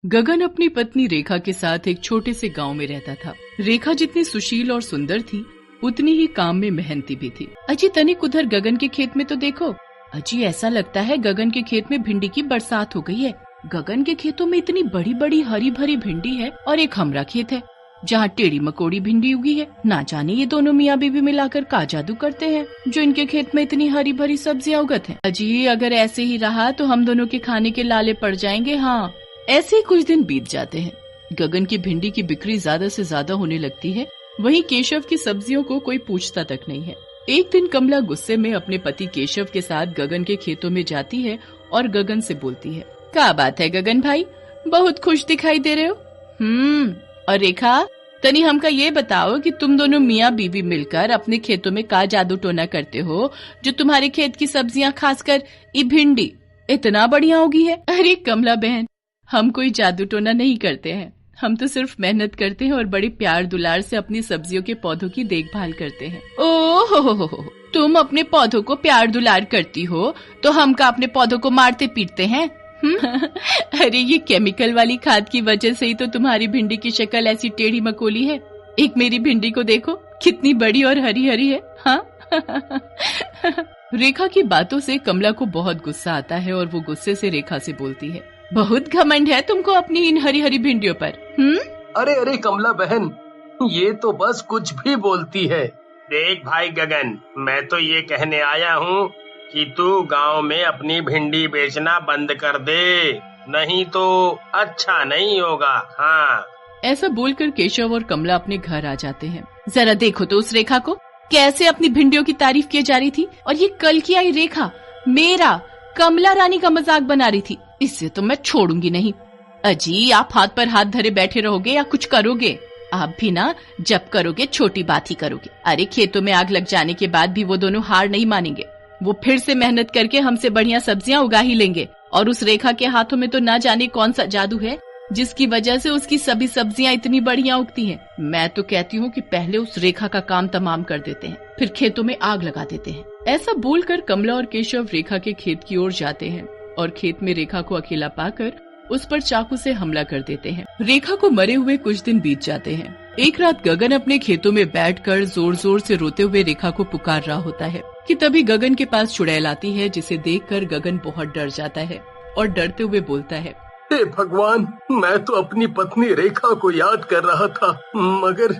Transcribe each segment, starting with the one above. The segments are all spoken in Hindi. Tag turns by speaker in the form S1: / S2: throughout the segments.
S1: गगन अपनी पत्नी रेखा के साथ एक छोटे से गांव में रहता था। रेखा जितनी सुशील और सुंदर थी, उतनी ही काम में मेहनती भी थी। अजी तनिक उधर गगन के खेत में तो देखो। अजी ऐसा लगता है गगन के खेत में भिंडी की बरसात हो गई है। गगन के खेतों में इतनी बड़ी बड़ी हरी भरी भिंडी है और एक हमारा खेत है जहाँ टेढ़ी मकोड़ी भिंडी उगी है। ना जाने ये दोनों मियाँ बीवी मिलाकर का जादू करते हैं जो इनके खेत में इतनी हरी भरी सब्जियां उगत हैं। अजी अगर ऐसे ही रहा तो हम दोनों के खाने के लाले पड़ जाएंगे। हाँ, ऐसे ही कुछ दिन बीत जाते हैं। गगन की भिंडी की बिक्री ज्यादा से ज्यादा होने लगती है, वहीं केशव की सब्जियों को कोई पूछता तक नहीं है। एक दिन कमला गुस्से में अपने पति केशव के साथ गगन के खेतों में जाती है और गगन से बोलती है, क्या बात है गगन भाई, बहुत खुश दिखाई दे रहे हो। और रेखा, तनी हमका ये बताओ कि तुम दोनों मियाँ बीवी मिलकर अपने खेतों में का जादू टोना करते हो जो तुम्हारे खेत की सब्जियां खासकर ये भिंडी इतना बढ़िया उगी है। अरे कमला बहन, हम कोई जादू टोना नहीं करते हैं, हम तो सिर्फ मेहनत करते हैं और बड़े प्यार दुलार से अपनी सब्जियों के पौधों की देखभाल करते हैं। ओह हो, तुम अपने पौधों को प्यार दुलार करती हो तो हम का अपने पौधों को मारते पीटते हैं। अरे ये केमिकल वाली खाद की वजह से ही तो तुम्हारी भिंडी की शक्ल ऐसी टेढ़ी मकोली है। एक मेरी भिंडी को देखो, कितनी बड़ी और हरी हरी है। हाँ। रेखा की बातों से कमला को बहुत गुस्सा आता है और वो गुस्से से रेखा से बोलती है, बहुत घमंड है तुमको अपनी इन हरी हरी भिंडियों पर।
S2: अरे अरे कमला बहन, ये तो बस कुछ भी बोलती है।
S3: देख भाई गगन, मैं तो ये कहने आया हूँ कि तू गांव में अपनी भिंडी बेचना बंद कर दे, नहीं तो अच्छा नहीं होगा। हाँ।
S1: ऐसा बोलकर केशव और कमला अपने घर आ जाते हैं। जरा देखो तो उस रेखा को, कैसे अपनी भिंडियों की तारीफ की जा रही थी और ये कल की आई रेखा मेरा कमला रानी का मजाक बना रही थी। इससे तो मैं छोड़ूंगी नहीं। अजी आप हाथ पर हाथ धरे बैठे रहोगे या कुछ करोगे? आप भी ना जब करोगे छोटी बात ही करोगे। अरे खेतों में आग लग जाने के बाद भी वो दोनों हार नहीं मानेंगे, वो फिर से मेहनत करके हमसे बढ़िया सब्जियां उगा ही लेंगे। और उस रेखा के हाथों में तो ना जाने कौन सा जादू है जिसकी वजह से उसकी सभी सब्जियां इतनी बढ़िया उगती हैं। मैं तो कहती हूँ कि पहले उस रेखा का काम तमाम कर देते हैं, फिर खेतों में आग लगा देते हैं। ऐसा बोलकर कमला और केशव रेखा के खेत की ओर जाते हैं और खेत में रेखा को अकेला पाकर उस पर चाकू से हमला कर देते हैं। रेखा को मरे हुए कुछ दिन बीत जाते हैं। एक रात गगन अपने खेतों में बैठकर जोर जोर से रोते हुए रेखा को पुकार रहा होता है कि तभी गगन के पास चुड़ैल आती है, जिसे देखकर गगन बहुत डर जाता है और डरते हुए बोलता है,
S2: हे भगवान, मैं तो अपनी पत्नी रेखा को याद कर रहा था, मगर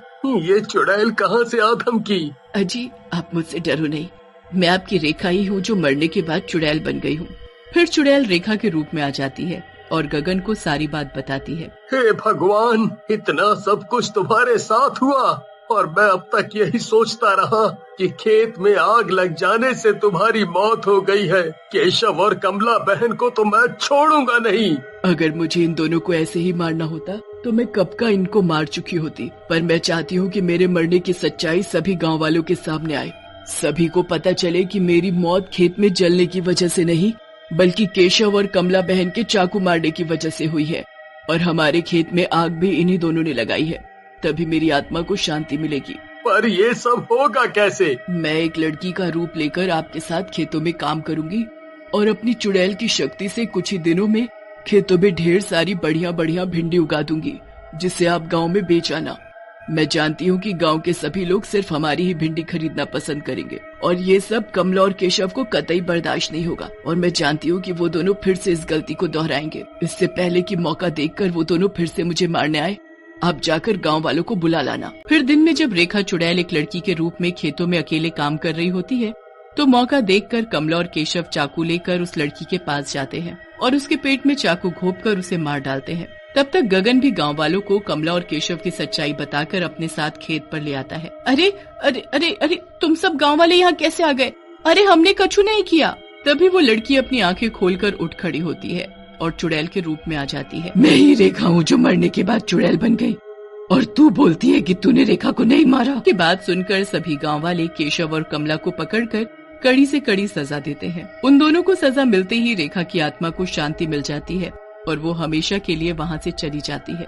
S2: ये चुड़ैल कहाँ से आ धमकी।
S1: अजी आप मुझसे डरो नहीं, मैं आपकी रेखा ही हूँ जो मरने के बाद चुड़ैल बन गई हूँ। फिर चुड़ैल रेखा के रूप में आ जाती है और गगन को सारी बात बताती है।
S2: हे भगवान, इतना सब कुछ तुम्हारे साथ हुआ और मैं अब तक यही सोचता रहा कि खेत में आग लग जाने से तुम्हारी मौत हो गई है। केशव और कमला बहन को तो मैं छोड़ूंगा नहीं।
S1: अगर मुझे इन दोनों को ऐसे ही मारना होता तो मैं कब का इनको मार चुकी होती, पर मैं चाहती हूँ कि मेरे मरने की सच्चाई सभी गाँव वालों के सामने आए, सभी को पता चले कि मेरी मौत खेत में जलने की वजह से नहीं बल्कि केशव और कमला बहन के चाकू मारने की वजह से हुई है और हमारे खेत में आग भी इन्हीं दोनों ने लगाई है। तभी मेरी आत्मा को शांति मिलेगी।
S2: पर ये सब होगा कैसे?
S1: मैं एक लड़की का रूप लेकर आपके साथ खेतों में काम करूंगी और अपनी चुड़ैल की शक्ति से कुछ ही दिनों में खेतों में ढेर सारी बढ़िया बढ़िया भिंडी उगा दूंगी, जिसे आप गाँव में बेच आना। मैं जानती हूँ कि गांव के सभी लोग सिर्फ हमारी ही भिंडी खरीदना पसंद करेंगे और ये सब कमला और केशव को कतई बर्दाश्त नहीं होगा और मैं जानती हूँ कि वो दोनों फिर से इस गलती को दोहराएंगे। इससे पहले कि मौका देखकर वो दोनों फिर से मुझे मारने आए, आप जाकर गांव वालों को बुला लाना। फिर दिन में जब रेखा चुड़ैल एक लड़की के रूप में खेतों में अकेले काम कर रही होती है तो मौका देखकर कमला और केशव चाकू लेकर उस लड़की के पास जाते हैं और उसके पेट में चाकू घोंपकर उसे मार डालते हैं। तब तक गगन भी गांव वालों को कमला और केशव की सच्चाई बताकर अपने साथ खेत पर ले आता है। अरे अरे अरे अरे, तुम सब गांव वाले यहाँ कैसे आ गए? अरे हमने कछु नहीं किया। तभी वो लड़की अपनी आंखें खोलकर उठ खड़ी होती है और चुड़ैल के रूप में आ जाती है। मैं ही रेखा हूँ जो मरने के बाद चुड़ैल बन गई और तू बोलती है कि तूने रेखा को नहीं मारा। की बात सुनकर सभी गाँव वाले केशव और कमला को पकड़कर कड़ी से कड़ी सजा देते हैं। उन दोनों को सजा मिलते ही रेखा की आत्मा को शांति मिल जाती है और वो हमेशा के लिए वहाँ से चली जाती है।